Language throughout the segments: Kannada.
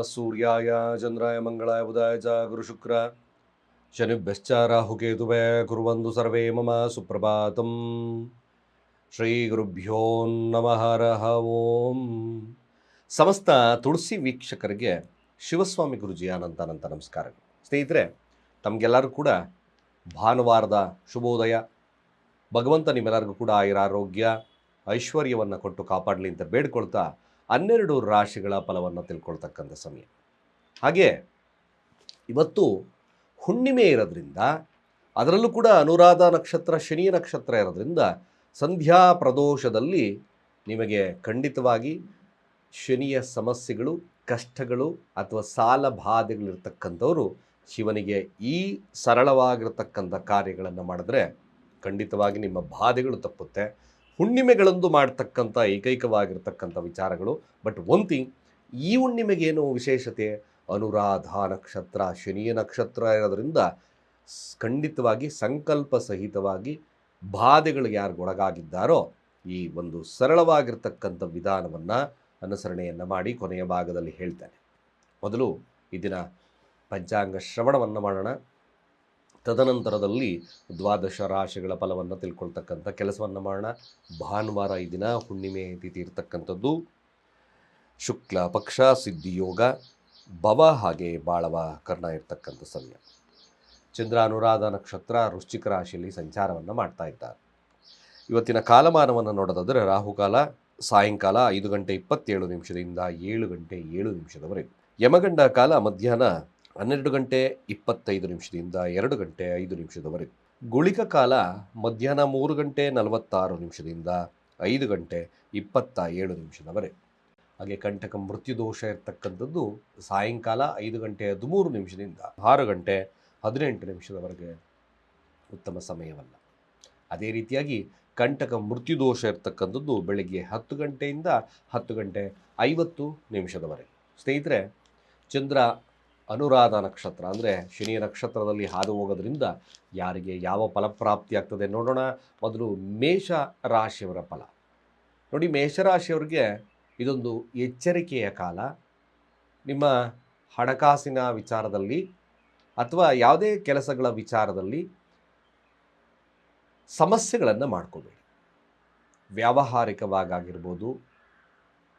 ನಮಃ ಸೂರ್ಯಾಯ ಚಂದ್ರಾಯ ಮಂಗಳಾಯ ಬುಧಾಯ ಚ ಗುರುಶುಕ್ರ ಶನಿಭ್ಯಶ್ಚ ರಾಹುಕೇತುಭೆ ಕುರ್ವಂತು ಸರ್ವೇ ಮಮ ಸುಪ್ರಭಾತಂ. ಶ್ರೀ ಗುರುಭ್ಯೋ ನಮಃ ಹರಃ ಓಂ. ಸಮಸ್ತ ತುಳಸಿ ವೀಕ್ಷಕರಿಗೆ ಶಿವಸ್ವಾಮಿ ಗುರುಜಿಯ ಅನಂತ ನಮಸ್ಕಾರಗಳು. ಸ್ನೇಹಿತರೆ, ತಮಗೆಲ್ಲರೂ ಕೂಡ ಭಾನುವಾರದ ಶುಭೋದಯ. ಭಗವಂತ ನಿಮ್ಮೆಲ್ಲರಿಗೂ ಕೂಡ ಆಯುರಾರೋಗ್ಯ ಐಶ್ವರ್ಯವನ್ನು ಕೊಟ್ಟು ಕಾಪಾಡಲಿ ಅಂತ ಬೇಡ್ಕೊಳ್ತಾ 12 ರಾಶಿಗಳ ಫಲವನ್ನು ತಿಳ್ಕೊಳ್ತಕ್ಕಂಥ ಸಮಯ. ಹಾಗೆ ಇವತ್ತು ಹುಣ್ಣಿಮೆ ಇರೋದ್ರಿಂದ, ಅದರಲ್ಲೂ ಕೂಡ ಅನುರಾಧ ನಕ್ಷತ್ರ ಶನಿಯ ನಕ್ಷತ್ರ ಇರೋದ್ರಿಂದ ಸಂಧ್ಯಾ ಪ್ರದೋಷದಲ್ಲಿ ನಿಮಗೆ ಖಂಡಿತವಾಗಿ ಶನಿಯ ಸಮಸ್ಯೆಗಳು, ಕಷ್ಟಗಳು ಅಥವಾ ಸಾಲ ಬಾಧೆಗಳಿರ್ತಕ್ಕಂಥವರು ಶಿವನಿಗೆ ಈ ಸರಳವಾಗಿರತಕ್ಕಂಥ ಕಾರ್ಯಗಳನ್ನು ಮಾಡಿದ್ರೆ ಖಂಡಿತವಾಗಿ ನಿಮ್ಮ ಬಾಧೆಗಳು ತಪ್ಪುತ್ತೆ. ಹುಣ್ಣಿಮೆಗಳಂದು ಮಾಡ್ತಕ್ಕಂಥ ಏಕೈಕವಾಗಿರ್ತಕ್ಕಂಥ ವಿಚಾರಗಳು. ಬಟ್ ಒನ್ ಥಿಂಗ್, ಈ ಹುಣ್ಣಿಮೆಗೇನು ವಿಶೇಷತೆ, ಅನುರಾಧ ನಕ್ಷತ್ರ ಶನಿಯ ನಕ್ಷತ್ರ ಇರೋದ್ರಿಂದ ಖಂಡಿತವಾಗಿ ಸಂಕಲ್ಪ ಸಹಿತವಾಗಿ ಬಾಧೆಗಳಿಗೆ ಯಾರು ಒಳಗಾಗಿದ್ದಾರೋ ಈ ಒಂದು ಸರಳವಾಗಿರ್ತಕ್ಕಂಥ ವಿಧಾನವನ್ನು ಅನುಸರಣೆಯನ್ನು ಮಾಡಿ ಕೊನೆಯ ಭಾಗದಲ್ಲಿ ಹೇಳ್ತೇನೆ. ಮೊದಲು ಈ ದಿನ ಪಂಚಾಂಗ ಶ್ರವಣವನ್ನು ಮಾಡೋಣ. ತದನಂತರದಲ್ಲಿ 12 ರಾಶಿಗಳ ಫಲವನ್ನು ತಿಳ್ಕೊಳ್ತಕ್ಕಂಥ ಕೆಲಸವನ್ನು ಮಾಡೋಣ. ಭಾನುವಾರ ಈ ದಿನ ಹುಣ್ಣಿಮೆ ತಿಥಿ ಇರ್ತಕ್ಕಂಥದ್ದು. ಶುಕ್ಲ ಪಕ್ಷ, ಸಿದ್ಧಿಯೋಗ, ಭವ ಹಾಗೆ ಬಾಳವ ಕರ್ಣ ಇರ್ತಕ್ಕಂಥ ಸಮಯ. ಚಂದ್ರ ಅನುರಾಧ ನಕ್ಷತ್ರ ವೃಶ್ಚಿಕ ರಾಶಿಯಲ್ಲಿ ಸಂಚಾರವನ್ನು ಮಾಡ್ತಾ ಇದ್ದಾರೆ. ಇವತ್ತಿನ ಕಾಲಮಾನವನ್ನು ನೋಡೋದಾದರೆ ರಾಹುಕಾಲ ಸಾಯಂಕಾಲ 5 ಗಂಟೆ 27 ನಿಮಿಷದಿಂದ 7 ಗಂಟೆ 7 ನಿಮಿಷದವರೆಗೆ. ಯಮಗಂಡ ಕಾಲ ಮಧ್ಯಾಹ್ನ 12 ಗಂಟೆ 25 ನಿಮಿಷದಿಂದ 2 ಗಂಟೆ 5 ನಿಮಿಷದವರೆಗೆ. ಗುಳಿಕ ಕಾಲ ಮಧ್ಯಾಹ್ನ 3 ಗಂಟೆ 46 ನಿಮಿಷದಿಂದ 5 ಗಂಟೆ 27 ನಿಮಿಷದವರೆಗೆ. ಹಾಗೆ ಕಂಟಕ ಮೃತ್ಯುದೋಷ ಇರ್ತಕ್ಕಂಥದ್ದು ಸಾಯಂಕಾಲ 5 ಗಂಟೆ 13 ನಿಮಿಷದಿಂದ 6 ಗಂಟೆ 18 ನಿಮಿಷದವರೆಗೆ ಉತ್ತಮ ಸಮಯವಲ್ಲ. ಅದೇ ರೀತಿಯಾಗಿ ಕಂಟಕ ಮೃತ್ಯುದೋಷ ಇರ್ತಕ್ಕಂಥದ್ದು ಬೆಳಗ್ಗೆ 10 ಗಂಟೆಯಿಂದ 10 ಗಂಟೆ 50 ನಿಮಿಷದವರೆಗೆ. ಸ್ನೇಹಿತರೆ, ಚಂದ್ರ ಅನುರಾಧ ನಕ್ಷತ್ರ ಅಂದರೆ ಶನಿಯ ನಕ್ಷತ್ರದಲ್ಲಿ ಹಾದು ಹೋಗೋದ್ರಿಂದ ಯಾರಿಗೆ ಯಾವ ಫಲಪ್ರಾಪ್ತಿ ಆಗ್ತದೆ ನೋಡೋಣ. ಮೊದಲು ಮೇಷ ರಾಶಿಯವರ ಫಲ ನೋಡಿ. ಮೇಷರಾಶಿಯವರಿಗೆ ಇದೊಂದು ಎಚ್ಚರಿಕೆಯ ಕಾಲ. ನಿಮ್ಮ ಹಣಕಾಸಿನ ವಿಚಾರದಲ್ಲಿ ಅಥವಾ ಯಾವುದೇ ಕೆಲಸಗಳ ವಿಚಾರದಲ್ಲಿ ಸಮಸ್ಯೆಗಳನ್ನು ಮಾಡ್ಕೋಬೇಡಿ. ವ್ಯಾವಹಾರಿಕವಾಗಿರ್ಬೋದು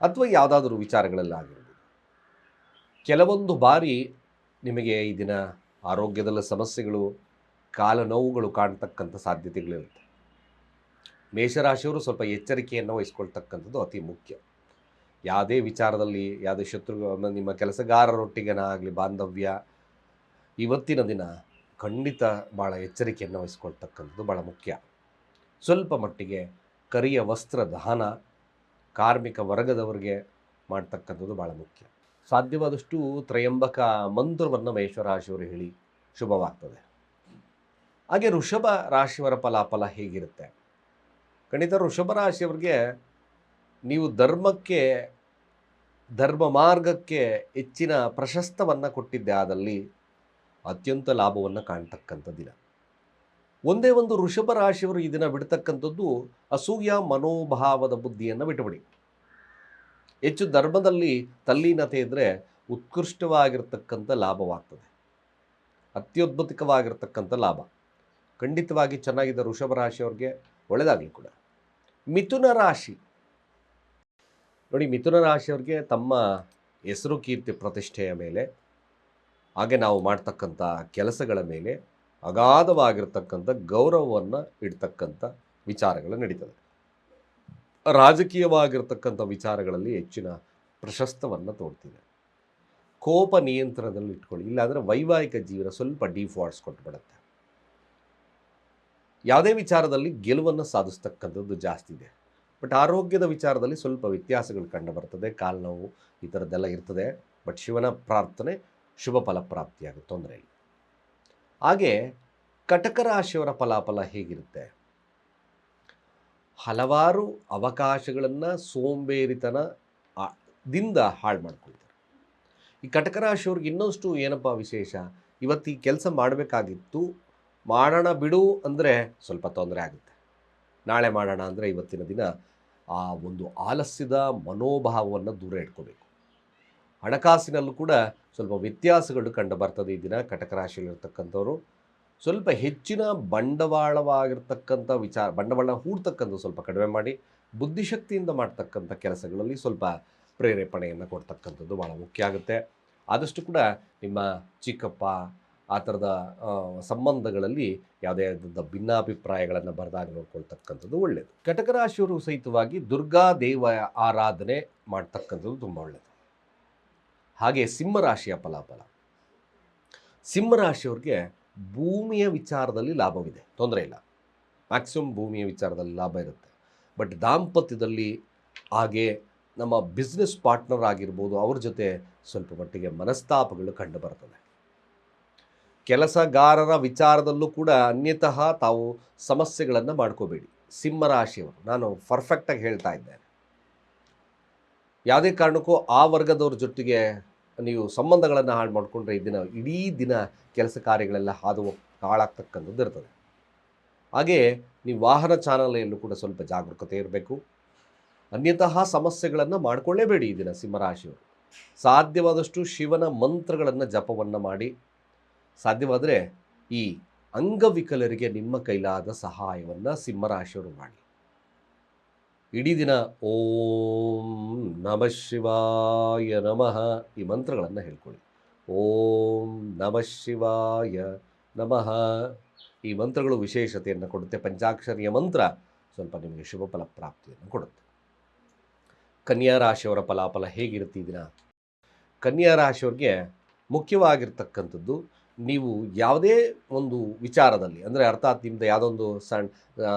ಅಥವಾ ಯಾವುದಾದ್ರೂ ವಿಚಾರಗಳಲ್ಲಾಗಿರ್ಬೋದು. ಕೆಲವೊಂದು ಬಾರಿ ನಿಮಗೆ ಈ ದಿನ ಆರೋಗ್ಯದ ಸಮಸ್ಯೆಗಳು, ಕಾಲ ನೋವುಗಳು ಕಾಣ್ತಕ್ಕಂಥ ಸಾಧ್ಯತೆಗಳಿರುತ್ತೆ. ಮೇಷರಾಶಿಯವರು ಸ್ವಲ್ಪ ಎಚ್ಚರಿಕೆಯನ್ನು ವಹಿಸ್ಕೊಳ್ತಕ್ಕಂಥದ್ದು ಅತಿ ಮುಖ್ಯ. ಯಾವುದೇ ವಿಚಾರದಲ್ಲಿ ಯಾವುದೇ ನಿಮ್ಮ ಕೆಲಸಗಾರರೊಟ್ಟಿಗೆನಾಗಲಿ ಬಾಂಧವ್ಯ, ಇವತ್ತಿನ ದಿನ ಖಂಡಿತ ಭಾಳ ಎಚ್ಚರಿಕೆಯನ್ನು ವಹಿಸ್ಕೊಳ್ತಕ್ಕಂಥದ್ದು ಭಾಳ ಮುಖ್ಯ. ಸ್ವಲ್ಪ ಮಟ್ಟಿಗೆ ಕರಿಯ ವಸ್ತ್ರ ದಾನ ಕಾರ್ಮಿಕ ವರ್ಗದವರಿಗೆ ಮಾಡ್ತಕ್ಕಂಥದ್ದು ಭಾಳ ಮುಖ್ಯ. ಸಾಧ್ಯವಾದಷ್ಟು ತ್ರಯಂಬಕ ಮಂತ್ರವನ್ನು ಮೇಷರಾಶಿಯವರು ಹೇಳಿ ಶುಭವಾಗ್ತದೆ. ಹಾಗೆ ವೃಷಭ ರಾಶಿಯವರ ಫಲಾಫಲ ಹೇಗಿರುತ್ತೆ? ಖಂಡಿತ ವೃಷಭ ರಾಶಿಯವರಿಗೆ ನೀವು ಧರ್ಮ ಮಾರ್ಗಕ್ಕೆ ಹೆಚ್ಚಿನ ಪ್ರಶಸ್ತವನ್ನು ಕೊಟ್ಟಿದ್ದೆ ಆದಲ್ಲಿ ಅತ್ಯಂತ ಲಾಭವನ್ನು ಕಾಣ್ತಕ್ಕಂಥ ದಿನ. ಒಂದೇ ಒಂದು ವೃಷಭ ರಾಶಿಯವರು ಈ ದಿನ ಬಿಡ್ತಕ್ಕಂಥದ್ದು ಅಸೂಯ ಮನೋಭಾವದ ಬುದ್ಧಿಯನ್ನು ಬಿಟ್ಟುಬಿಡಿ. ಹೆಚ್ಚು ಧರ್ಮದಲ್ಲಿ ತಲ್ಲೀನತೆ ಇದ್ದರೆ ಉತ್ಕೃಷ್ಟವಾಗಿರ್ತಕ್ಕಂಥ ಲಾಭವಾಗ್ತದೆ. ಅತ್ಯದ್ಭುತವಾಗಿರ್ತಕ್ಕಂಥ ಲಾಭ ಖಂಡಿತವಾಗಿ ಚೆನ್ನಾಗಿದ್ದ ವೃಷಭ ರಾಶಿಯವ್ರಿಗೆ ಒಳ್ಳೆಯದಾಗಲಿ ಕೂಡ. ಮಿಥುನ ರಾಶಿ ನೋಡಿ, ಮಿಥುನ ರಾಶಿಯವ್ರಿಗೆ ತಮ್ಮ ಹೆಸರು ಕೀರ್ತಿ ಪ್ರತಿಷ್ಠೆಯ ಮೇಲೆ, ಹಾಗೆ ನಾವು ಮಾಡ್ತಕ್ಕಂಥ ಕೆಲಸಗಳ ಮೇಲೆ ಅಗಾಧವಾಗಿರ್ತಕ್ಕಂಥ ಗೌರವವನ್ನು ಇಡ್ತಕ್ಕಂಥ ವಿಚಾರಗಳು ನಡೀತದೆ. ರಾಜಕೀಯವಾಗಿರ್ತಕ್ಕಂಥ ವಿಚಾರಗಳಲ್ಲಿ ಹೆಚ್ಚಿನ ಪ್ರಶಸ್ತವನ್ನು ತೋರ್ತಿದೆ. ಕೋಪ ನಿಯಂತ್ರಣದಲ್ಲಿ ಇಟ್ಕೊಳ್ಳಿ, ಇಲ್ಲಾಂದರೆ ವೈವಾಹಿಕ ಜೀವನ ಸ್ವಲ್ಪ ಡಿಫಾಲ್ಟ್ಸ್ ಕೊಟ್ಟುಬಿಡುತ್ತೆ. ಯಾವುದೇ ವಿಚಾರದಲ್ಲಿ ಗೆಲುವನ್ನು ಸಾಧಿಸ್ತಕ್ಕಂಥದ್ದು ಜಾಸ್ತಿ ಇದೆ. ಬಟ್ ಆರೋಗ್ಯದ ವಿಚಾರದಲ್ಲಿ ಸ್ವಲ್ಪ ವ್ಯತ್ಯಾಸಗಳು ಕಂಡು ಬರ್ತದೆ. ಕಾಲು ನೋವು ಈ ಥರದ್ದೆಲ್ಲ ಇರ್ತದೆ. ಬಟ್ ಶಿವನ ಪ್ರಾರ್ಥನೆ ಶುಭ ಫಲಪ್ರಾಪ್ತಿಯಾಗುತ್ತೆ, ತೊಂದರೆ ಇಲ್ಲ. ಹಾಗೆ ಕಟಕ ರಾಶಿಯವರ ಫಲಾಫಲ ಹೇಗಿರುತ್ತೆ? ಹಲವಾರು ಅವಕಾಶಗಳನ್ನು ಸೋಂಬೇರಿತನದಿಂದ ಹಾಳು ಮಾಡ್ಕೊಳ್ತಾರೆ. ಈ ಕಟಕ ರಾಶಿಯವ್ರಿಗೆ ಇನ್ನಷ್ಟು ಏನಪ್ಪ ವಿಶೇಷ, ಇವತ್ತು ಈ ಕೆಲಸ ಮಾಡಬೇಕಾಗಿತ್ತು, ಮಾಡೋಣ ಬಿಡು ಅಂದರೆ ಸ್ವಲ್ಪ ತೊಂದರೆ ಆಗುತ್ತೆ. ನಾಳೆ ಮಾಡೋಣ ಅಂದರೆ ಇವತ್ತಿನ ದಿನ ಆ ಒಂದು ಆಲಸ್ಯದ ಮನೋಭಾವವನ್ನು ದೂರ ಇಟ್ಕೋಬೇಕು. ಹಣಕಾಸಿನಲ್ಲೂ ಕೂಡ ಸ್ವಲ್ಪ ವ್ಯತ್ಯಾಸಗಳು ಕಂಡು ಬರ್ತದೆ ಈ ದಿನ. ಕಟಕ ರಾಶಿಯಲ್ಲಿರ್ತಕ್ಕಂಥವ್ರು ಸ್ವಲ್ಪ ಹೆಚ್ಚಿನ ಬಂಡವಾಳವಾಗಿರ್ತಕ್ಕಂಥ ಬಂಡವಾಳ ಹೂಡ್ತಕ್ಕಂಥ ಸ್ವಲ್ಪ ಕಡಿಮೆ ಮಾಡಿ ಬುದ್ಧಿಶಕ್ತಿಯಿಂದ ಮಾಡ್ತಕ್ಕಂಥ ಕೆಲಸಗಳಲ್ಲಿ ಸ್ವಲ್ಪ ಪ್ರೇರೇಪಣೆಯನ್ನು ಕೊಡ್ತಕ್ಕಂಥದ್ದು ಭಾಳ ಮುಖ್ಯ ಆಗುತ್ತೆ. ಆದಷ್ಟು ಕೂಡ ನಿಮ್ಮ ಚಿಕ್ಕಪ್ಪ ಆ ಥರದ ಸಂಬಂಧಗಳಲ್ಲಿ ಯಾವುದೇ ಆದಂಥ ಭಿನ್ನಾಭಿಪ್ರಾಯಗಳನ್ನು ಬರದಾಗ ನೋಡ್ಕೊಳ್ತಕ್ಕಂಥದ್ದು ಒಳ್ಳೆಯದು. ಕಟಕ ರಾಶಿಯವರು ಸಹಿತವಾಗಿ ದುರ್ಗಾ ದೇವ ಆರಾಧನೆ ಮಾಡ್ತಕ್ಕಂಥದ್ದು ತುಂಬ ಒಳ್ಳೆಯದು. ಹಾಗೆ ಸಿಂಹರಾಶಿಯ ಫಲಾಫಲ. ಸಿಂಹರಾಶಿಯವ್ರಿಗೆ ಭೂಮಿಯ ವಿಚಾರದಲ್ಲಿ ಲಾಭವಿದೆ, ತೊಂದರೆ ಇಲ್ಲ. ಮ್ಯಾಕ್ಸಿಮಮ್ ಭೂಮಿಯ ವಿಚಾರದಲ್ಲಿ ಲಾಭ ಇರುತ್ತೆ. ಬಟ್ ದಾಂಪತ್ಯದಲ್ಲಿ ಹಾಗೆ ನಮ್ಮ ಬಿಸ್ನೆಸ್ ಪಾರ್ಟ್ನರ್ ಆಗಿರ್ಬೋದು, ಅವ್ರ ಜೊತೆ ಸ್ವಲ್ಪ ಮಟ್ಟಿಗೆ ಮನಸ್ತಾಪಗಳು ಕಂಡು ಬರ್ತದೆ. ಕೆಲಸಗಾರರ ವಿಚಾರದಲ್ಲೂ ಕೂಡ ಅನ್ಯತಃ ತಾವು ಸಮಸ್ಯೆಗಳನ್ನು ಮಾಡ್ಕೋಬೇಡಿ ಸಿಂಹರಾಶಿಯವರು. ನಾನು ಪರ್ಫೆಕ್ಟಾಗಿ ಹೇಳ್ತಾ ಇದ್ದೇನೆ. ಯಾವುದೇ ಕಾರಣಕ್ಕೂ ಆ ವರ್ಗದವ್ರ ಜೊತೆಗೆ ನೀವು ಸಂಬಂಧಗಳನ್ನು ಹಾಳು ಮಾಡಿಕೊಂಡ್ರೆ ಇಡೀ ದಿನ ಕೆಲಸ ಕಾರ್ಯಗಳೆಲ್ಲ ಹಾಳಾಗ್ತಕ್ಕಂಥದ್ದು ಇರ್ತದೆ. ಹಾಗೆ ನೀವು ವಾಹನ ಚಾಲನೆಯಲ್ಲೂ ಕೂಡ ಸ್ವಲ್ಪ ಜಾಗರೂಕತೆ ಇರಬೇಕು. ಅನ್ಯತಃ ಸಮಸ್ಯೆಗಳನ್ನು ಮಾಡಿಕೊಳ್ಳೇಬೇಡಿ ಈ ದಿನ ಸಿಂಹರಾಶಿಯವರು. ಸಾಧ್ಯವಾದಷ್ಟು ಶಿವನ ಮಂತ್ರಗಳನ್ನು ಜಪವನ್ನು ಮಾಡಿ, ಸಾಧ್ಯವಾದರೆ ಈ ಅಂಗವಿಕಲರಿಗೆ ನಿಮ್ಮ ಕೈಲಾದ ಸಹಾಯವನ್ನು ಸಿಂಹರಾಶಿಯವರು ಮಾಡಿ. ಇಡೀ ದಿನ ಓಂ ನಮಃ ಶಿವಾಯ ನಮಃ ಈ ಮಂತ್ರಗಳನ್ನು ಹೇಳ್ಕೊಳ್ಳಿ. ಓಂ ನಮಃ ಶಿವಾಯ ನಮಃ ಈ ಮಂತ್ರಗಳು ವಿಶೇಷತೆಯನ್ನು ಕೊಡುತ್ತೆ. ಪಂಚಾಕ್ಷರಿಯ ಮಂತ್ರ ಸ್ವಲ್ಪ ನಿಮಗೆ ಶುಭ ಫಲ ಪ್ರಾಪ್ತಿಯನ್ನು ಕೊಡುತ್ತೆ. ಕನ್ಯಾ ರಾಶಿಯವರ ಫಲಾಫಲ ಹೇಗಿರುತ್ತೆ ಈ ದಿನ? ಕನ್ಯಾ ರಾಶಿಯವ್ರಿಗೆ ಮುಖ್ಯವಾಗಿರ್ತಕ್ಕಂಥದ್ದು, ನೀವು ಯಾವುದೇ ಒಂದು ವಿಚಾರದಲ್ಲಿ, ಅಂದರೆ ಅರ್ಥಾತ್ ನಿಮ್ಮದು ಯಾವುದೊಂದು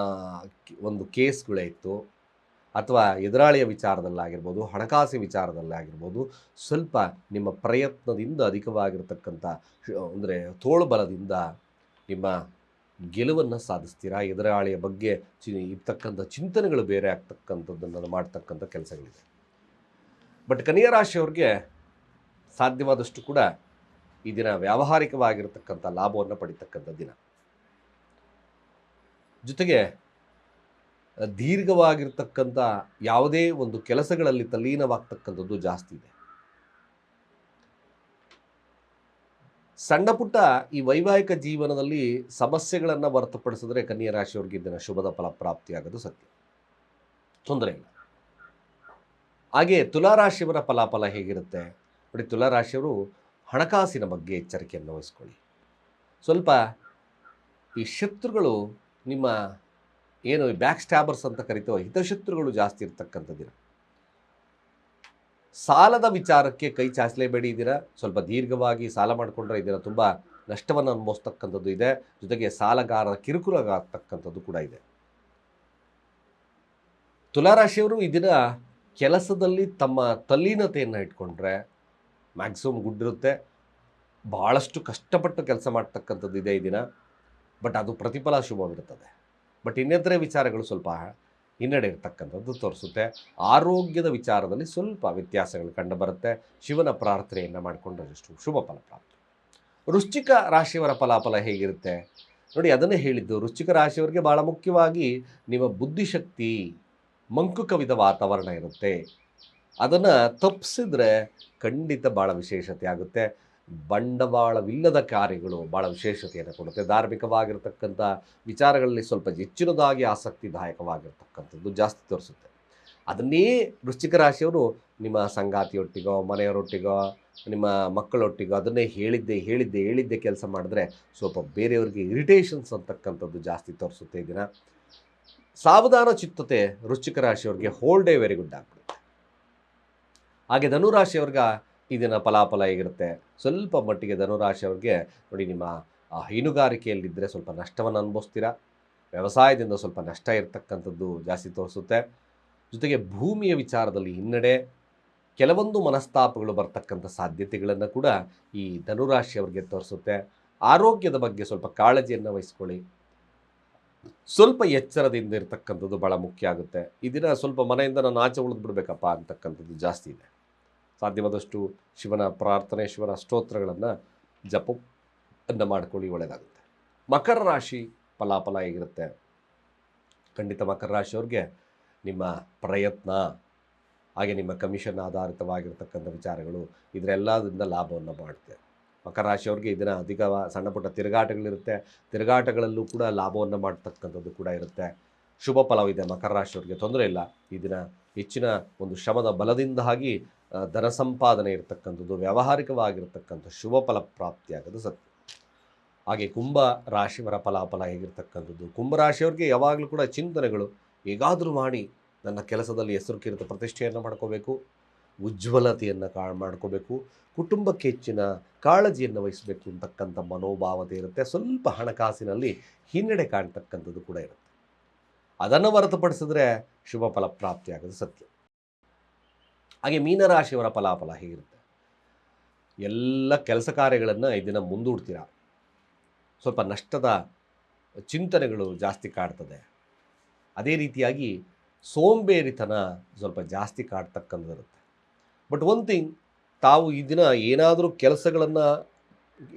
ಒಂದು ಕೇಸ್ಗಳೇ ಇತ್ತು, ಅಥವಾ ಎದುರಾಳಿಯ ವಿಚಾರದಲ್ಲಾಗಿರ್ಬೋದು, ಹಣಕಾಸಿನ ವಿಚಾರದಲ್ಲಾಗಿರ್ಬೋದು, ಸ್ವಲ್ಪ ನಿಮ್ಮ ಪ್ರಯತ್ನದಿಂದ ಅಧಿಕವಾಗಿರ್ತಕ್ಕಂಥ ಅಂದರೆ ತೋಳುಬಲದಿಂದ ನಿಮ್ಮ ಗೆಲುವನ್ನು ಸಾಧಿಸ್ತೀರಾ. ಎದುರಾಳಿಯ ಬಗ್ಗೆ ಇರ್ತಕ್ಕಂಥ ಚಿಂತನೆಗಳು ಬೇರೆ ಆಗ್ತಕ್ಕಂಥದ್ದನ್ನು ಮಾಡ್ತಕ್ಕಂಥ ಕೆಲಸಗಳಿದೆ. ಬಟ್ ಕನ್ಯಾ ರಾಶಿಯವ್ರಿಗೆ ಸಾಧ್ಯವಾದಷ್ಟು ಕೂಡ ಈ ದಿನ ವ್ಯಾವಹಾರಿಕವಾಗಿರ್ತಕ್ಕಂಥ ಲಾಭವನ್ನು ಪಡಿತಕ್ಕಂಥ ದಿನ. ಜೊತೆಗೆ ದೀರ್ಘವಾಗಿರ್ತಕ್ಕಂಥ ಯಾವುದೇ ಒಂದು ಕೆಲಸಗಳಲ್ಲಿ ತಲ್ಲೀನವಾಗ್ತಕ್ಕಂಥದ್ದು ಜಾಸ್ತಿ ಇದೆ. ಸಣ್ಣ ಪುಟ್ಟ ಈ ವೈವಾಹಿಕ ಜೀವನದಲ್ಲಿ ಸಮಸ್ಯೆಗಳನ್ನು ಹೊರತುಪಡಿಸಿದ್ರೆ ಕನ್ಯಾ ರಾಶಿಯವ್ರಿಗೆ ಇದನ್ನು ಶುಭದ ಫಲ ಪ್ರಾಪ್ತಿಯಾಗೋದು ಸತ್ಯ, ತೊಂದರೆ ಇಲ್ಲ. ಹಾಗೆ ತುಲಾರಾಶಿಯವರ ಫಲಾಫಲ ಹೇಗಿರುತ್ತೆ ನೋಡಿ. ತುಲಾರಾಶಿಯವರು ಹಣಕಾಸಿನ ಬಗ್ಗೆ ಎಚ್ಚರಿಕೆಯನ್ನು ವಹಿಸ್ಕೊಳ್ಳಿ. ಸ್ವಲ್ಪ ಈ ಶತ್ರುಗಳು, ನಿಮ್ಮ ಏನು ಬ್ಯಾಕ್ ಸ್ಟ್ಯಾಬರ್ಸ್ ಅಂತ ಕರಿತೇವೆ, ಹಿತಶತ್ರುಗಳು ಜಾಸ್ತಿ ಇರ್ತಕ್ಕಂಥ ದಿನ. ಸಾಲದ ವಿಚಾರಕ್ಕೆ ಕೈ ಚಾಚಲೇಬೇಡಿ ಈ ದಿನ. ಸ್ವಲ್ಪ ದೀರ್ಘವಾಗಿ ಸಾಲ ಮಾಡಿಕೊಂಡ್ರೆ ಈ ದಿನ ತುಂಬ ನಷ್ಟವನ್ನು ಅನುಭವಿಸ್ತಕ್ಕಂಥದ್ದು ಇದೆ. ಜೊತೆಗೆ ಸಾಲಗಾರರ ಕಿರುಕುಳ ಆಗ್ತಕ್ಕಂಥದ್ದು ಕೂಡ ಇದೆ. ತುಲಾರಾಶಿಯವರು ಈ ದಿನ ಕೆಲಸದಲ್ಲಿ ತಮ್ಮ ತಲ್ಲೀನತೆಯನ್ನು ಇಟ್ಕೊಂಡ್ರೆ ಮ್ಯಾಕ್ಸಿಮಮ್ ಗುಡ್ ಇರುತ್ತೆ. ಭಾಳಷ್ಟು ಕಷ್ಟಪಟ್ಟು ಕೆಲಸ ಮಾಡ್ತಕ್ಕಂಥದ್ದು ಇದೆ ಈ ದಿನ. ಬಟ್ ಅದು ಪ್ರತಿಫಲ ಶುಭವಿರುತ್ತದೆ. ಬಟ್ ಇನ್ನಿತರೆ ವಿಚಾರಗಳು ಸ್ವಲ್ಪ ಹಿನ್ನಡೆ ಇರ್ತಕ್ಕಂಥದ್ದು ತೋರಿಸುತ್ತೆ. ಆರೋಗ್ಯದ ವಿಚಾರದಲ್ಲಿ ಸ್ವಲ್ಪ ವ್ಯತ್ಯಾಸಗಳು ಕಂಡುಬರುತ್ತೆ. ಶಿವನ ಪ್ರಾರ್ಥನೆಯನ್ನು ಮಾಡಿಕೊಂಡಷ್ಟು ಶುಭ ಫಲ ಪ್ರಾಪ್ತಿ. ವೃಶ್ಚಿಕ ರಾಶಿಯವರ ಫಲಾಫಲ ಹೇಗಿರುತ್ತೆ ನೋಡಿ. ಅದನ್ನೇ ಹೇಳಿದ್ದು, ವೃಶ್ಚಿಕ ರಾಶಿಯವರಿಗೆ ಭಾಳ ಮುಖ್ಯವಾಗಿ ನಿಮ್ಮ ಬುದ್ಧಿಶಕ್ತಿ ಮಂಕು ಕವಿದ ವಾತಾವರಣ ಇರುತ್ತೆ. ಅದನ್ನು ತಪ್ಪಿಸಿದ್ರೆ ಖಂಡಿತ ಭಾಳ ವಿಶೇಷತೆ ಆಗುತ್ತೆ. ಬಂಡವಾಳವಿಲ್ಲದ ಕಾರ್ಯಗಳು ಭಾಳ ವಿಶೇಷತೆಯನ್ನು ಕೊಡುತ್ತೆ. ಧಾರ್ಮಿಕವಾಗಿರ್ತಕ್ಕಂಥ ವಿಚಾರಗಳಲ್ಲಿ ಸ್ವಲ್ಪ ಹೆಚ್ಚಿನದಾಗಿ ಆಸಕ್ತಿದಾಯಕವಾಗಿರ್ತಕ್ಕಂಥದ್ದು ಜಾಸ್ತಿ ತೋರಿಸುತ್ತೆ. ಅದನ್ನೇ ವೃಶ್ಚಿಕ ರಾಶಿಯವರು ನಿಮ್ಮ ಸಂಗಾತಿಯೊಟ್ಟಿಗೋ, ಮನೆಯವರೊಟ್ಟಿಗೋ, ನಿಮ್ಮ ಮಕ್ಕಳೊಟ್ಟಿಗೋ ಅದನ್ನೇ ಹೇಳಿದ್ದೆ ಕೆಲಸ ಮಾಡಿದ್ರೆ ಸ್ವಲ್ಪ ಬೇರೆಯವರಿಗೆ ಇರಿಟೇಷನ್ಸ್ ಅಂತಕ್ಕಂಥದ್ದು ಜಾಸ್ತಿ ತೋರಿಸುತ್ತೆ ಈ ದಿನ. ಸಾವಧಾನ ಚಿತ್ತತೆ ವೃಶ್ಚಿಕ ರಾಶಿಯವ್ರಿಗೆ ಹೋಲ್ ಡೇ ವೆರಿ ಗುಡ್ ಆಗ್ಬಿಡುತ್ತೆ. ಹಾಗೆ ಧನುರಾಶಿಯವ್ರಿಗೆ ಈ ದಿನ ಫಲಾಫಲ ಹೇಗಿರುತ್ತೆ? ಸ್ವಲ್ಪ ಮಟ್ಟಿಗೆ ಧನುರಾಶಿಯವ್ರಿಗೆ ನೋಡಿ, ನಿಮ್ಮ ಹೈನುಗಾರಿಕೆಯಲ್ಲಿದ್ದರೆ ಸ್ವಲ್ಪ ನಷ್ಟವನ್ನು ಅನುಭವಿಸ್ತೀರಾ. ವ್ಯವಸಾಯದಿಂದ ಸ್ವಲ್ಪ ನಷ್ಟ ಇರತಕ್ಕಂಥದ್ದು ಜಾಸ್ತಿ ತೋರಿಸುತ್ತೆ. ಜೊತೆಗೆ ಭೂಮಿಯ ವಿಚಾರದಲ್ಲಿ ಹಿನ್ನಡೆ, ಕೆಲವೊಂದು ಮನಸ್ತಾಪಗಳು ಬರ್ತಕ್ಕಂಥ ಸಾಧ್ಯತೆಗಳನ್ನು ಕೂಡ ಈ ಧನುರಾಶಿಯವ್ರಿಗೆ ತೋರಿಸುತ್ತೆ. ಆರೋಗ್ಯದ ಬಗ್ಗೆ ಸ್ವಲ್ಪ ಕಾಳಜಿಯನ್ನು ವಹಿಸ್ಕೊಳ್ಳಿ. ಸ್ವಲ್ಪ ಎಚ್ಚರದಿಂದ ಇರತಕ್ಕಂಥದ್ದು ಭಾಳ ಮುಖ್ಯ ಆಗುತ್ತೆ. ಈ ದಿನ ಸ್ವಲ್ಪ ಮನೆಯಿಂದ ನಾನು ಆಚೆ ಉಳಿದು ಬಿಡಬೇಕಪ್ಪ ಅಂತಕ್ಕಂಥದ್ದು ಜಾಸ್ತಿ ಇದೆ. ಸಾಧ್ಯವಾದಷ್ಟು ಶಿವನ ಪ್ರಾರ್ಥನೆ, ಶಿವನ ಸ್ತೋತ್ರಗಳನ್ನು ಜಪವನ್ನು ಮಾಡ್ಕೊಳ್ಳಿ, ಒಳ್ಳೆಯದಾಗುತ್ತೆ. ಮಕರ ರಾಶಿ ಫಲಾಫಲ ಹೇಗಿರುತ್ತೆ? ಖಂಡಿತ ಮಕರ ರಾಶಿಯವ್ರಿಗೆ ನಿಮ್ಮ ಪ್ರಯತ್ನ, ಹಾಗೆ ನಿಮ್ಮ ಕಮಿಷನ್ ಆಧಾರಿತವಾಗಿರ್ತಕ್ಕಂಥ ವಿಚಾರಗಳು ಇದರೆಲ್ಲದಿಂದ ಲಾಭವನ್ನು ಮಾಡುತ್ತೆ. ಮಕರ ರಾಶಿಯವ್ರಿಗೆ ಇದನ್ನು ಅಧಿಕ ಸಣ್ಣ ಪುಟ್ಟ ತಿರುಗಾಟಗಳಿರುತ್ತೆ, ತಿರುಗಾಟಗಳಲ್ಲೂ ಕೂಡ ಲಾಭವನ್ನು ಮಾಡ್ತಕ್ಕಂಥದ್ದು ಕೂಡ ಇರುತ್ತೆ. ಶುಭ ಫಲವಿದೆ. ಮಕರ ರಾಶಿಯವರಿಗೆ ತೊಂದರೆ ಇಲ್ಲ. ಈ ದಿನ ಹೆಚ್ಚಿನ ಒಂದು ಶ್ರಮದ ಬಲದಿಂದಾಗಿ ಧನ ಸಂಪಾದನೆ ಇರತಕ್ಕಂಥದ್ದು, ವ್ಯಾವಹಾರಿಕವಾಗಿರ್ತಕ್ಕಂಥ ಶುಭ ಫಲ ಪ್ರಾಪ್ತಿಯಾಗೋದು ಸತ್ಯ. ಹಾಗೆ ಕುಂಭ ರಾಶಿಯವರ ಫಲಾಫಲ ಹೇಗಿರ್ತಕ್ಕಂಥದ್ದು, ಕುಂಭರಾಶಿಯವ್ರಿಗೆ ಯಾವಾಗಲೂ ಕೂಡ ಚಿಂತನೆಗಳು, ಹೇಗಾದರೂ ಮಾಡಿ ನನ್ನ ಕೆಲಸದಲ್ಲಿ ಹೆಸರು ಕೀರ್ತಿ ಪ್ರತಿಷ್ಠೆಯನ್ನು ಮಾಡ್ಕೋಬೇಕು, ಉಜ್ವಲತೆಯನ್ನು ಮಾಡ್ಕೋಬೇಕು, ಕುಟುಂಬಕ್ಕೆ ಹೆಚ್ಚಿನ ಕಾಳಜಿಯನ್ನು ವಹಿಸಬೇಕು ಅಂತಕ್ಕಂಥ ಮನೋಭಾವತೆ ಇರುತ್ತೆ. ಸ್ವಲ್ಪ ಹಣಕಾಸಿನಲ್ಲಿ ಹಿನ್ನಡೆ ಕಾಣ್ತಕ್ಕಂಥದ್ದು ಕೂಡ ಇರುತ್ತೆ. ಅದನ್ನು ಹೊರತುಪಡಿಸಿದ್ರೆ ಶುಭ ಫಲ ಪ್ರಾಪ್ತಿಯಾಗೋದು ಸತ್ಯ. ಹಾಗೆ ಮೀನರಾಶಿಯವರ ಫಲಾಫಲ ಹೇಗಿರುತ್ತೆ, ಎಲ್ಲ ಕೆಲಸ ಕಾರ್ಯಗಳನ್ನು ಇದನ್ನು ಮುಂದೂಡ್ತೀರಾ. ಸ್ವಲ್ಪ ನಷ್ಟದ ಚಿಂತನೆಗಳು ಜಾಸ್ತಿ ಕಾಡ್ತದೆ. ಅದೇ ರೀತಿಯಾಗಿ ಸೋಂಬೇರಿತನ ಸ್ವಲ್ಪ ಜಾಸ್ತಿ ಕಾಡ್ತಕ್ಕಂಥದ್ದಿರುತ್ತೆ. ಬಟ್ ಒನ್ ಥಿಂಗ್, ತಾವು ಈ ದಿನ ಏನಾದರೂ ಕೆಲಸಗಳನ್ನು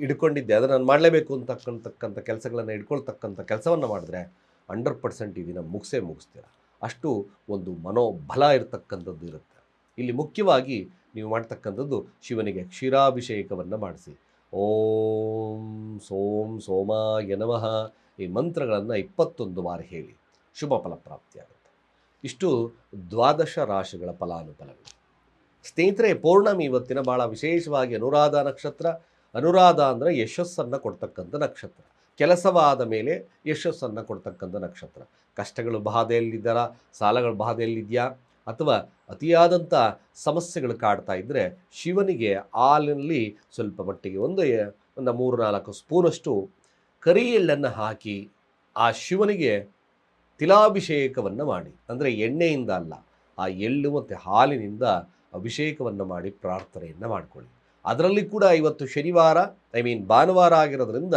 ಹಿಡ್ಕೊಂಡಿದ್ದೆ, ಅದನ್ನು ನಾನು ಮಾಡಲೇಬೇಕು ಅಂತಕ್ಕಂಥ ಕೆಲಸಗಳನ್ನು ಹಿಡ್ಕೊಳ್ತಕ್ಕಂಥ ಕೆಲಸವನ್ನು ಮಾಡಿದ್ರೆ 100% ಈ ದಿನ ಮುಗಿಸ್ತೀರ. ಅಷ್ಟು ಒಂದು ಮನೋಬಲ ಇರತಕ್ಕಂಥದ್ದು ಇರುತ್ತೆ. ಇಲ್ಲಿ ಮುಖ್ಯವಾಗಿ ನೀವು ಮಾಡ್ತಕ್ಕಂಥದ್ದು ಶಿವನಿಗೆ ಕ್ಷೀರಾಭಿಷೇಕವನ್ನು ಮಾಡಿಸಿ. ಓಂ ಸೋಂ ಸೋಮಾಯ ನಮಃ ಈ ಮಂತ್ರಗಳನ್ನು 21 ಬಾರಿ ಹೇಳಿ, ಶುಭ ಫಲ ಪ್ರಾಪ್ತಿಯಾಗುತ್ತೆ. ಇಷ್ಟು ದ್ವಾದಶ ರಾಶಿಗಳ ಫಲಾನುಫಲಗಳು. ಸ್ನೇಹಿತರೆ, ಪೌರ್ಣಮಿ ಇವತ್ತಿನ ಭಾಳ ವಿಶೇಷವಾಗಿ ಅನುರಾಧ ನಕ್ಷತ್ರ. ಅನುರಾಧ ಅಂದರೆ ಯಶಸ್ಸನ್ನು ಕೊಡ್ತಕ್ಕಂಥ ನಕ್ಷತ್ರ. ಕೆಲಸವಾದ ಮೇಲೆ ಯಶಸ್ಸನ್ನು ಕೊಡ್ತಕ್ಕಂಥ ನಕ್ಷತ್ರ. ಕಷ್ಟಗಳು ಬಾಧೆಯಲ್ಲಿದ್ದಾರಾ, ಸಾಲಗಳ ಬಾಧೆಯಲ್ಲಿದೆಯಾ, ಅಥವಾ ಅತಿಯಾದಂಥ ಸಮಸ್ಯೆಗಳು ಕಾಡ್ತಾ ಇದ್ದರೆ ಶಿವನಿಗೆ ಹಾಲಿನಲ್ಲಿ ಸ್ವಲ್ಪ ಮಟ್ಟಿಗೆ ಒಂದು 3-4 ಸ್ಪೂನಷ್ಟು ಕರಿ ಎಳ್ಳನ್ನು ಹಾಕಿ ಆ ಶಿವನಿಗೆ ತಿಲಾಭಿಷೇಕವನ್ನು ಮಾಡಿ. ಅಂದರೆ ಎಣ್ಣೆಯಿಂದ ಅಲ್ಲ, ಆ ಎಳ್ಳು ಮತ್ತು ಹಾಲಿನಿಂದ ಅಭಿಷೇಕವನ್ನು ಮಾಡಿ ಪ್ರಾರ್ಥನೆಯನ್ನು ಮಾಡಿಕೊಳ್ಳಿ. ಅದರಲ್ಲಿ ಕೂಡ ಇವತ್ತು ಶನಿವಾರ, ಭಾನುವಾರ ಆಗಿರೋದ್ರಿಂದ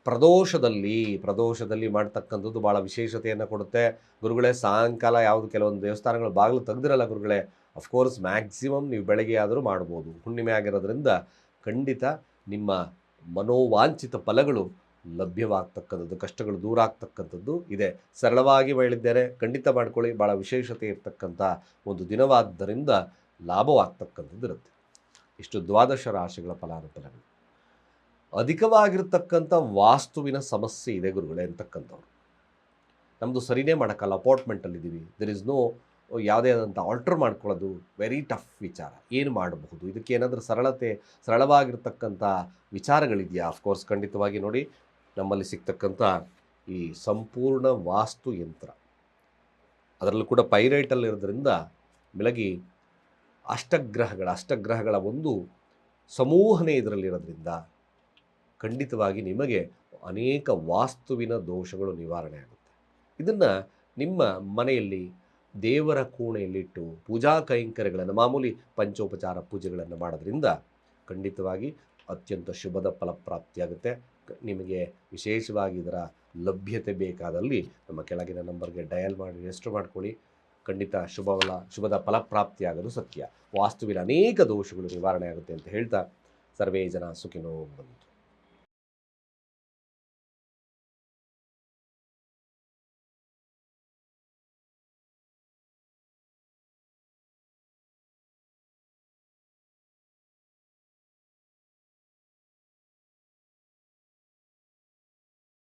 ಪ್ರದೋಷದಲ್ಲಿ ಮಾಡ್ತಕ್ಕಂಥದ್ದು ಭಾಳ ವಿಶೇಷತೆಯನ್ನು ಕೊಡುತ್ತೆ. ಗುರುಗಳೇ, ಸಾಯಂಕಾಲ ಯಾವುದು ಕೆಲವೊಂದು ದೇವಸ್ಥಾನಗಳು ಬಾಗಿಲು ತೆಗೆದಿರಲ್ಲ ಗುರುಗಳೇ. ಅಫ್ಕೋರ್ಸ್ ಮ್ಯಾಕ್ಸಿಮಮ್ ನೀವು ಬೆಳಗ್ಗೆ ಆದರೂ ಮಾಡ್ಬೋದು. ಹುಣ್ಣಿಮೆ ಆಗಿರೋದ್ರಿಂದ ಖಂಡಿತ ನಿಮ್ಮ ಮನೋವಾಂಛಿತ ಫಲಗಳು ಲಭ್ಯವಾಗ್ತಕ್ಕಂಥದ್ದು, ಕಷ್ಟಗಳು ದೂರ ಆಗ್ತಕ್ಕಂಥದ್ದು ಇದೆ. ಸರಳವಾಗಿ ಹೇಳಿದ್ದೇನೆ, ಖಂಡಿತ ಮಾಡ್ಕೊಳ್ಳಿ. ಭಾಳ ವಿಶೇಷತೆ ಇರ್ತಕ್ಕಂಥ ಒಂದು ದಿನವಾದ್ದರಿಂದ ಲಾಭವಾಗ್ತಕ್ಕಂಥದ್ದು ಇರುತ್ತೆ. ಇಷ್ಟು ದ್ವಾದಶ ರಾಶಿಗಳ ಫಲಾನುಫಲಗಳು. ಅಧಿಕವಾಗಿರ್ತಕ್ಕಂಥ ವಾಸ್ತುವಿನ ಸಮಸ್ಯೆ ಇದೆ ಗುರುಗಳೇ ಅಂತಕ್ಕಂಥವ್ರು, ನಮ್ಮದು ಸರಿನೇ ಮಾಡೋಕ್ಕಲ್ಲ, ಅಪಾರ್ಟ್ಮೆಂಟಲ್ಲಿದ್ದೀವಿ, ದೆರ್ ಇಸ್ ನೋ ಯಾವುದೇ ಆದಂಥ ಆಲ್ಟ್ರ್ ಮಾಡ್ಕೊಳ್ಳೋದು ವೆರಿ ಟಫ್ ವಿಚಾರ. ಏನು ಮಾಡಬಹುದು, ಇದಕ್ಕೆ ಏನಾದರೂ ಸರಳವಾಗಿರ್ತಕ್ಕಂಥ ವಿಚಾರಗಳಿದೆಯಾ? ಅಫ್ಕೋರ್ಸ್ ಖಂಡಿತವಾಗಿ ನೋಡಿ, ನಮ್ಮಲ್ಲಿ ಸಿಗ್ತಕ್ಕಂಥ ಈ ಸಂಪೂರ್ಣ ವಾಸ್ತು ಯಂತ್ರ, ಅದರಲ್ಲೂ ಕೂಡ ಪೈರೈಟಲ್ಲಿರೋದ್ರಿಂದ ಬೆಳಗಿ ಅಷ್ಟಗ್ರಹಗಳ ಒಂದು ಸಮೂಹನೇ ಇದರಲ್ಲಿರೋದ್ರಿಂದ ಖಂಡಿತವಾಗಿ ನಿಮಗೆ ಅನೇಕ ವಾಸ್ತುವಿನ ದೋಷಗಳು ನಿವಾರಣೆ ಆಗುತ್ತೆ. ಇದನ್ನು ನಿಮ್ಮ ಮನೆಯಲ್ಲಿ ದೇವರ ಕೋಣೆಯಲ್ಲಿಟ್ಟು ಪೂಜಾ ಕೈಂಕರ್ಯಗಳನ್ನು, ಮಾಮೂಲಿ ಪಂಚೋಪಚಾರ ಪೂಜೆಗಳನ್ನು ಮಾಡೋದ್ರಿಂದ ಖಂಡಿತವಾಗಿ ಅತ್ಯಂತ ಶುಭದ ಫಲಪ್ರಾಪ್ತಿಯಾಗುತ್ತೆ. ನಿಮಗೆ ವಿಶೇಷವಾಗಿ ಇದರ ಲಭ್ಯತೆ ಬೇಕಾದಲ್ಲಿ ನಮ್ಮ ಕೆಳಗಿನ ನಂಬರ್ಗೆ ಡಯಲ್ ಮಾಡಿ ರಿಜಿಸ್ಟರ್ ಮಾಡ್ಕೊಳ್ಳಿ. ಖಂಡಿತ ಶುಭದ ಫಲಪ್ರಾಪ್ತಿಯಾಗೋದು ಸತ್ಯ. ವಾಸ್ತುವಿನ ಅನೇಕ ದೋಷಗಳು ನಿವಾರಣೆ ಆಗುತ್ತೆ ಅಂತ ಹೇಳ್ತಾ, ಸರ್ವೇ ಜನ ಸುಖಿನೋ ಭವಂತು.